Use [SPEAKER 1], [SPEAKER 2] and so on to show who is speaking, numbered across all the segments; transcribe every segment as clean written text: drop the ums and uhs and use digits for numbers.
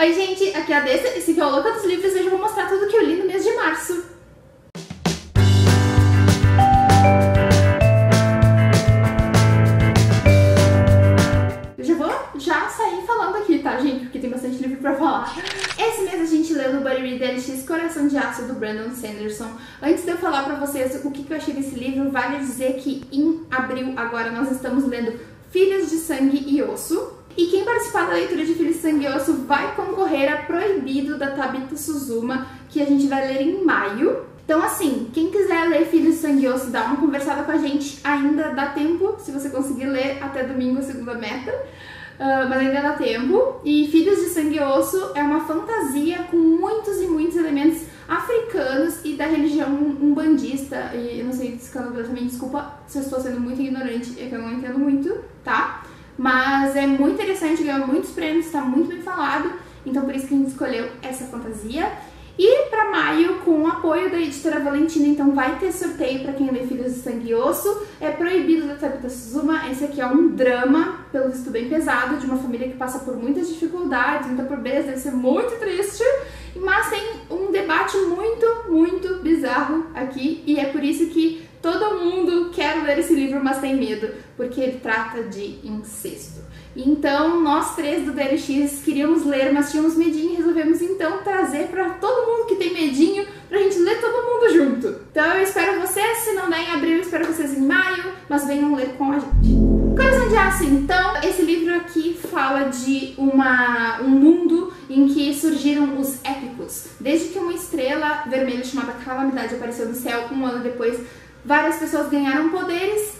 [SPEAKER 1] Oi gente, aqui é a Dessa, esse aqui é o Louca dos Livros e hoje eu vou mostrar tudo que eu li no mês de março. Eu já sair falando aqui, tá gente? Porque tem bastante livro pra falar. Esse mês a gente leu no Buddy Read DLX Coração de Aço, do Brandon Sanderson. Antes de eu falar pra vocês o que eu achei desse livro, vale dizer que em abril agora nós estamos lendo Filhos de Sangue e Osso. E quem participar da leitura de Filhos de Sangue e Osso vai concorrer a Proibido, da Tabitha Suzuma, que a gente vai ler em maio. Então assim, quem quiser ler Filhos de Sangue e Osso, dá uma conversada com a gente, ainda dá tempo, se você conseguir ler até domingo, segunda meta. Mas ainda dá tempo. E Filhos de Sangue e Osso é uma fantasia com muitos e muitos elementos africanos e da religião umbandista. E eu não sei escandalosamente, desculpa se eu estou sendo muito ignorante, é que eu não entendo muito, tá? Mas é muito interessante, ganhou muitos prêmios, está muito bem falado, então por isso que a gente escolheu essa fantasia. E para maio, com o apoio da editora Valentina, então vai ter sorteio para quem lê Filhos de Sangue e Osso. É Proibido, da Tabitha Suzuma. Esse aqui é um drama, pelo visto bem pesado, de uma família que passa por muitas dificuldades, muita pobreza, deve ser muito triste. Mas tem um debate muito bizarro aqui, e é por isso que todo mundo quer ler esse livro, mas tem medo, porque ele trata de incesto. Então, nós três do DLX queríamos ler, mas tínhamos medinho e resolvemos então trazer para todo mundo que tem medinho, pra gente ler todo mundo junto. Então eu espero vocês, se não der em abril, eu espero vocês em maio, mas venham ler com a gente. Coração de Aço, então, esse livro aqui fala de um mundo em que surgiram os épicos. Desde que uma estrela vermelha chamada Calamidade apareceu no céu, um ano depois, várias pessoas ganharam poderes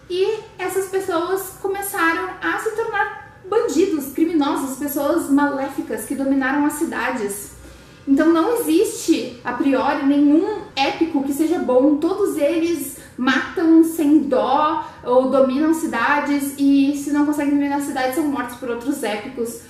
[SPEAKER 1] e essas pessoas começaram a se tornar bandidos, criminosos, pessoas maléficas que dominaram as cidades. Então não existe, a priori, nenhum épico que seja bom. Todos eles matam sem dó ou dominam cidades e, se não conseguem dominar a cidade, são mortos por outros épicos.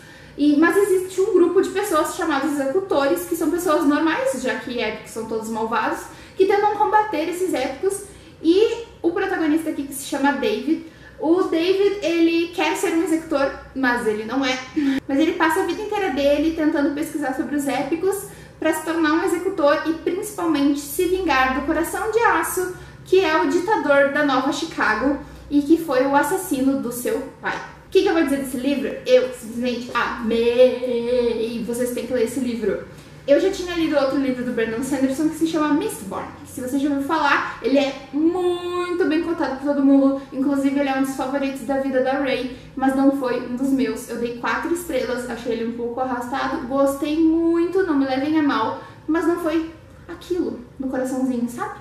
[SPEAKER 1] Mas existe um grupo de pessoas chamados executores, que são pessoas normais, já que épicos são todos malvados, que tentam combater esses épicos. E o protagonista aqui, que se chama David, o David, ele quer ser um executor, mas ele não é. Mas ele passa a vida inteira dele tentando pesquisar sobre os épicos para se tornar um executor e principalmente se vingar do Coração de Aço, que é o ditador da Nova Chicago e que foi o assassino do seu pai. O que eu vou dizer desse livro? Eu simplesmente amei! Vocês têm que ler esse livro. Eu já tinha lido outro livro do Brandon Sanderson que se chama Mistborn. Se você já ouviu falar, ele é muito bem cotado por todo mundo. Inclusive, ele é um dos favoritos da vida da Ray, mas não foi um dos meus. Eu dei 4 estrelas, achei ele um pouco arrastado, gostei muito, não me levem a mal, mas não foi aquilo no coraçãozinho, sabe?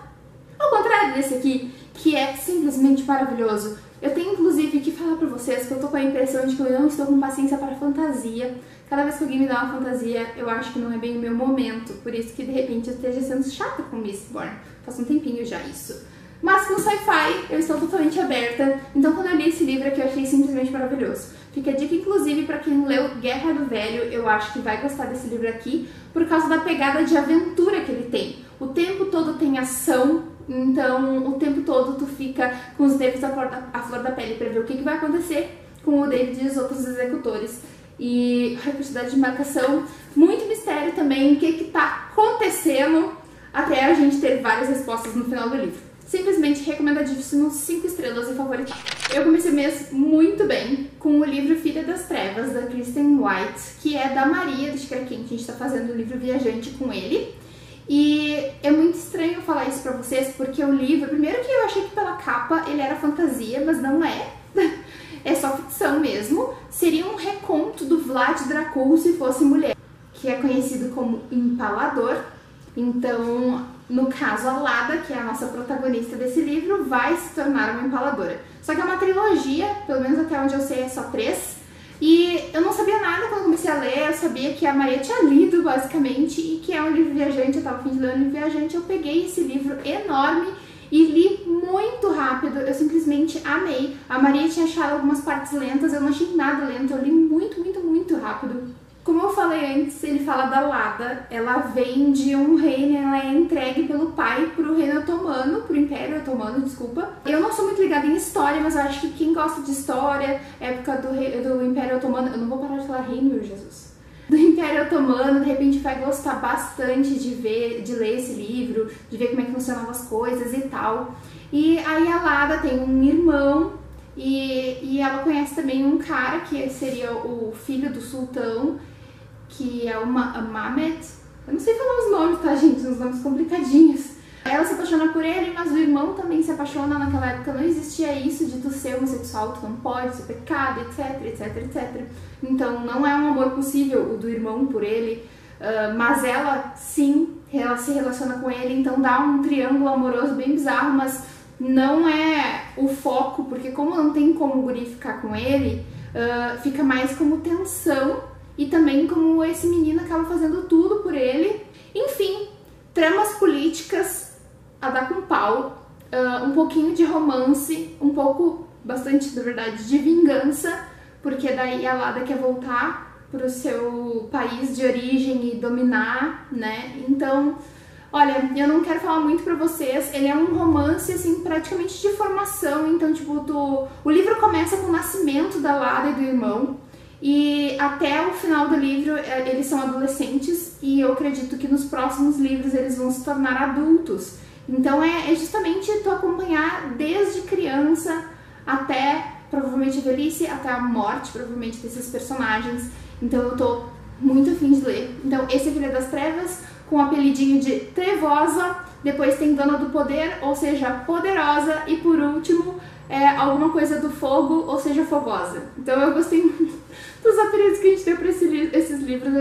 [SPEAKER 1] Ao contrário desse aqui, que é simplesmente maravilhoso. Eu tenho, inclusive, que falar pra vocês que eu tô com a impressão de que eu não estou com paciência para fantasia. Cada vez que alguém me dá uma fantasia, eu acho que não é bem o meu momento. Por isso que, de repente, eu esteja sendo chata com Mistborn. Faz um tempinho já isso. Mas com sci-fi, eu estou totalmente aberta. Então, quando eu li esse livro aqui, eu achei simplesmente maravilhoso. Fica a dica, inclusive, pra quem leu Guerra do Velho, eu acho que vai gostar desse livro aqui, por causa da pegada de aventura que ele tem. O tempo todo tem ação. Então, o tempo todo tu fica com os nervos à flor da pele pra ver o que vai acontecer com o David e os outros executores. E a quantidade de marcação, muito mistério também, o que tá acontecendo, até a gente ter várias respostas no final do livro. Simplesmente recomendadíssimo, 5 estrelas e favoritado. Eu comecei o mês muito bem com o livro Filha das Trevas, da Kristen White, que é da Maria do Xícara Quente. A gente tá fazendo o livro Viajante com ele. E é muito estranho falar isso pra vocês, porque o livro, primeiro que eu achei que pela capa ele era fantasia, mas não é. É só ficção mesmo. Seria um reconto do Vlad Dracul se fosse mulher, que é conhecido como Empalador. Então, no caso, a Lada, que é a nossa protagonista desse livro, vai se tornar uma empaladora. Só que é uma trilogia, pelo menos até onde eu sei é só 3. E eu não sabia nada quando comecei a ler, eu sabia que a Maria tinha lido, basicamente, e que é um livro viajante, eu tava a fim de ler um livro viajante, eu peguei esse livro enorme e li muito rápido, eu simplesmente amei. A Maria tinha achado algumas partes lentas, eu não achei nada lento, eu li muito rápido. Como eu falei antes, ele fala da Lada, ela vem de um reino, ela é entregue pelo pai pro reino otomano, pro Império Otomano, desculpa. Eu não sou muito ligada em história, mas eu acho que quem gosta de história, época do Império Otomano, eu não vou parar de falar reino, meu Jesus. do Império Otomano, de repente vai gostar bastante de ler esse livro, de ver como é que funcionavam as coisas e tal. E aí a Lada tem um irmão e ela conhece também um cara que seria o filho do sultão, que é o Mehmed. Eu não sei falar os nomes, tá, gente? Uns nomes complicadinhos. Ela se apaixona por ele, mas o irmão também se apaixona. Naquela época não existia isso de tu ser homossexual, tu não pode, isso é pecado, etc, etc, etc. Então não é um amor possível o do irmão por ele, mas ela sim, ela se relaciona com ele, então dá um triângulo amoroso bem bizarro, mas não é o foco, porque como não tem como o guri ficar com ele, fica mais como tensão e também como esse menino acaba fazendo tudo por ele. Enfim, tramas políticas a dar com pau, um pouquinho de romance, um pouco, bastante, na verdade, de vingança, porque daí a Lada quer voltar pro seu país de origem e dominar, né? Então, olha, eu não quero falar muito pra vocês, ele é um romance, assim, praticamente de formação, então, tipo, o livro começa com o nascimento da Lada e do irmão, e até o final do livro eles são adolescentes, e eu acredito que nos próximos livros eles vão se tornar adultos. Então é justamente tu acompanhar desde criança até provavelmente a velhice, até a morte provavelmente desses personagens. Então eu tô muito afim de ler. Então esse é Filha das Trevas, com o apelidinho de Trevosa. Depois tem Dona do Poder, ou seja, Poderosa. E por último, alguma coisa do fogo, ou seja, Fogosa. Então eu gostei muito dos apelidos que a gente deu pra esses livros.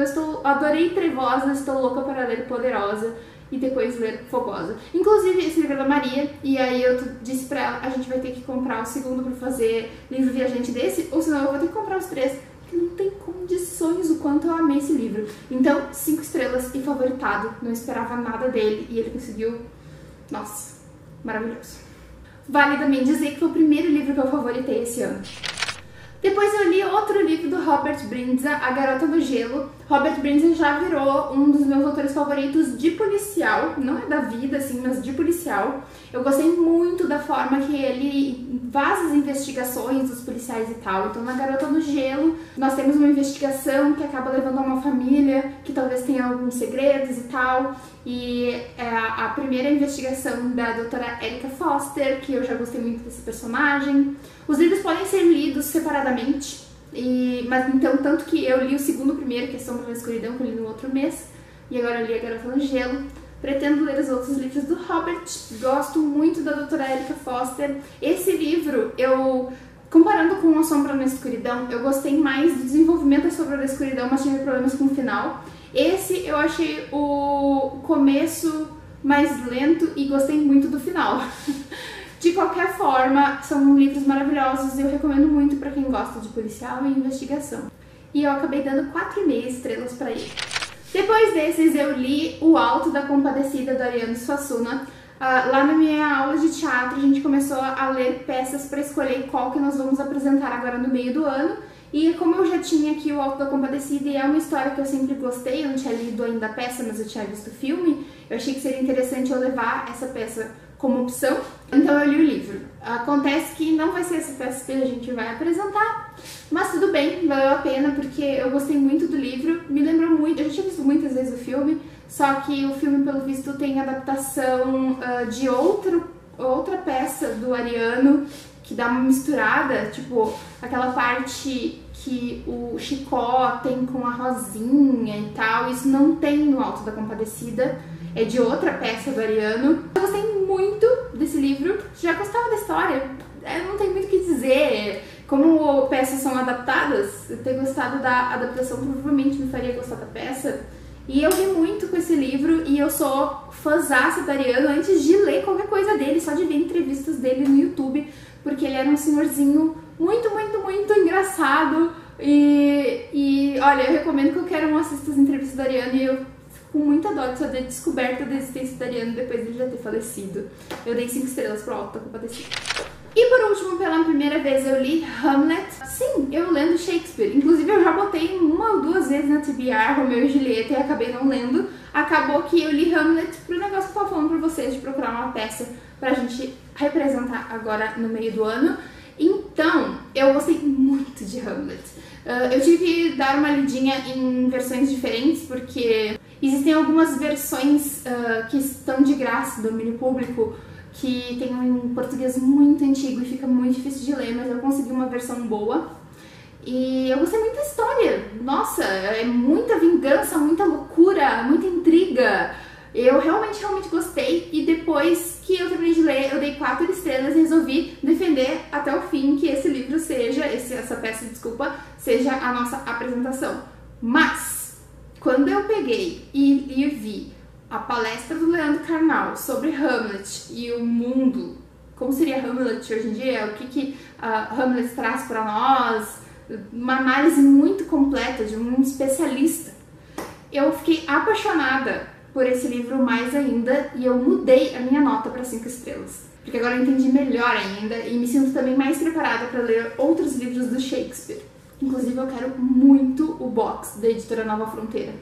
[SPEAKER 1] Adorei Trevosa, estou louca para ler Poderosa e depois ler Fogosa. Inclusive esse livro é da Maria, e aí eu disse pra ela, a gente vai ter que comprar o segundo pra fazer livro viajante desse, ou senão eu vou ter que comprar os 3, que não tem condições o quanto eu amei esse livro. Então, 5 estrelas e favoritado, não esperava nada dele e ele conseguiu, nossa, maravilhoso. Vale também dizer que foi o primeiro livro que eu favoritei esse ano. Depois eu li outro livro do Robert Brindza, A Garota do Gelo. Robert Brindza já virou um dos meus autores favoritos de policial, não é da vida assim, mas de policial. Eu gostei muito da forma que ele faz as investigações dos policiais e tal. Então na Garota do Gelo nós temos uma investigação que acaba levando a uma família que talvez tenha alguns segredos e tal. E é a primeira investigação da doutora Erica Foster, que eu já gostei muito desse personagem. Os livros podem ser lidos separadamente, mas então tanto que eu li o segundo primeiro, que é Sombra na Escuridão, que eu li no outro mês, e agora eu li A Garota no Gelo. Pretendo ler os outros livros do Robert, gosto muito da doutora Erica Foster. Esse livro, comparando com A Sombra na Escuridão, eu gostei mais do desenvolvimento da Sombra na Escuridão, mas tive problemas com o final. Esse eu achei o começo mais lento e gostei muito do final. De qualquer forma, são livros maravilhosos e eu recomendo muito para quem gosta de policial e investigação. E eu acabei dando 4,5 estrelas para ele. Depois desses, eu li O Alto da Compadecida, do Ariano Suassuna. Lá na minha aula de teatro, a gente começou a ler peças para escolher qual que nós vamos apresentar agora no meio do ano. E como eu já tinha aqui O Alto da Compadecida e é uma história que eu sempre gostei, eu não tinha lido ainda a peça, mas eu tinha visto o filme, eu achei que seria interessante eu levar essa peça como opção, então eu li o livro. Acontece que não vai ser essa peça que a gente vai apresentar, mas tudo bem, valeu a pena, porque eu gostei muito do livro, me lembrou muito, eu já tinha visto muitas vezes o filme, só que o filme, pelo visto, tem adaptação de outra peça do Ariano, que dá uma misturada, tipo, aquela parte que o Chicó tem com a Rosinha e tal, isso não tem no Alto da Compadecida, é de outra peça do Ariano. Eu gostei muito desse livro, já gostava da história, não tem muito o que dizer, como peças são adaptadas, eu ter gostado da adaptação provavelmente me faria gostar da peça, e eu ri muito com esse livro, e eu sou fãzaça do Ariano antes de ler qualquer coisa dele, só de ver entrevistas dele no YouTube, porque ele era um senhorzinho muito, muito, muito engraçado, e olha, eu recomendo que qualquer um assista as entrevistas do Ariano, e eu fico com muita dó de só ter descoberto da existência do Ariano depois de ele já ter falecido. Eu dei 5 estrelas pro Alto da Compadecida. E por último, pela primeira vez eu li Hamlet. Sim, eu lendo Shakespeare. Inclusive eu já botei 1 ou 2 vezes na TBR, Romeu e Julieta, e acabei não lendo. Acabou que eu li Hamlet pro negócio que eu tava falando pra vocês, de procurar uma peça pra gente representar agora no meio do ano. Então, eu gostei muito de Hamlet. Eu tive que dar uma lidinha em versões diferentes, porque existem algumas versões que estão de graça do domínio público, que tem um português muito antigo e fica muito difícil de ler, mas eu consegui uma versão boa. E eu gostei muito da história. Nossa, é muita vingança, muita loucura, muita intriga. Eu realmente gostei, e depois que eu terminei de ler, eu dei 4 estrelas e resolvi defender até o fim que esse livro seja, essa peça, desculpa, seja a nossa apresentação. Mas, quando eu peguei e vi a palestra do Leandro Carnal sobre Hamlet e o mundo, como seria Hamlet hoje em dia, o que Hamlet traz para nós, uma análise muito completa de um especialista, eu fiquei apaixonada por esse livro mais ainda, e eu mudei a minha nota para 5 estrelas. Porque agora eu entendi melhor ainda e me sinto também mais preparada para ler outros livros do Shakespeare. Inclusive eu quero muito o box da editora Nova Fronteira.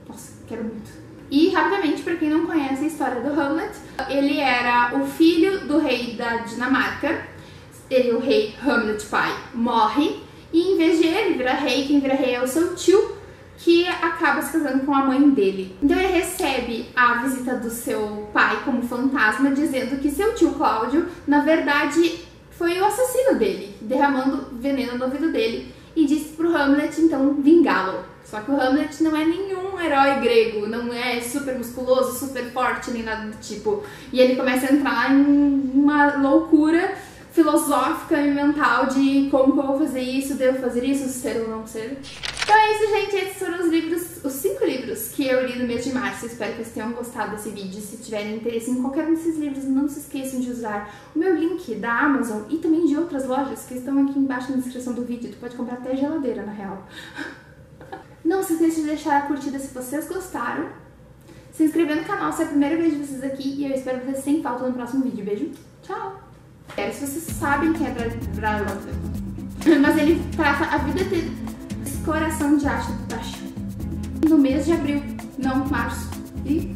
[SPEAKER 1] Nossa, quero muito. E rapidamente, para quem não conhece a história do Hamlet, ele era o filho do rei da Dinamarca. O rei Hamlet pai morre, e em vez de ele virar rei, quem vira rei é o seu tio, que acaba se casando com a mãe dele. Então ele recebe a visita do seu pai como fantasma, dizendo que seu tio Cláudio, na verdade, foi o assassino dele, derramando veneno no ouvido dele, e disse pro Hamlet, então, vingá-lo. Só que o Hamlet não é nenhum herói grego, não é super musculoso, super forte, nem nada do tipo. E ele começa a entrar em uma loucura filosófica e mental de como que eu vou fazer isso, devo fazer isso, ser ou não ser. Então é isso, gente, esses foram os livros, os 5 livros que eu li no mês de março. Espero que vocês tenham gostado desse vídeo. Se tiverem interesse em qualquer um desses livros, não se esqueçam de usar o meu link da Amazon e também de outras lojas que estão aqui embaixo na descrição do vídeo. Tu pode comprar até geladeira, na real. Não se esqueça de deixar a curtida se vocês gostaram, se inscrever no canal se é a primeira vez de vocês aqui, e eu espero vocês sem falta no próximo vídeo. Beijo, tchau! Se vocês sabem quem é mas ele trata a vida inteira esse coração de aço no mês de abril, não março. E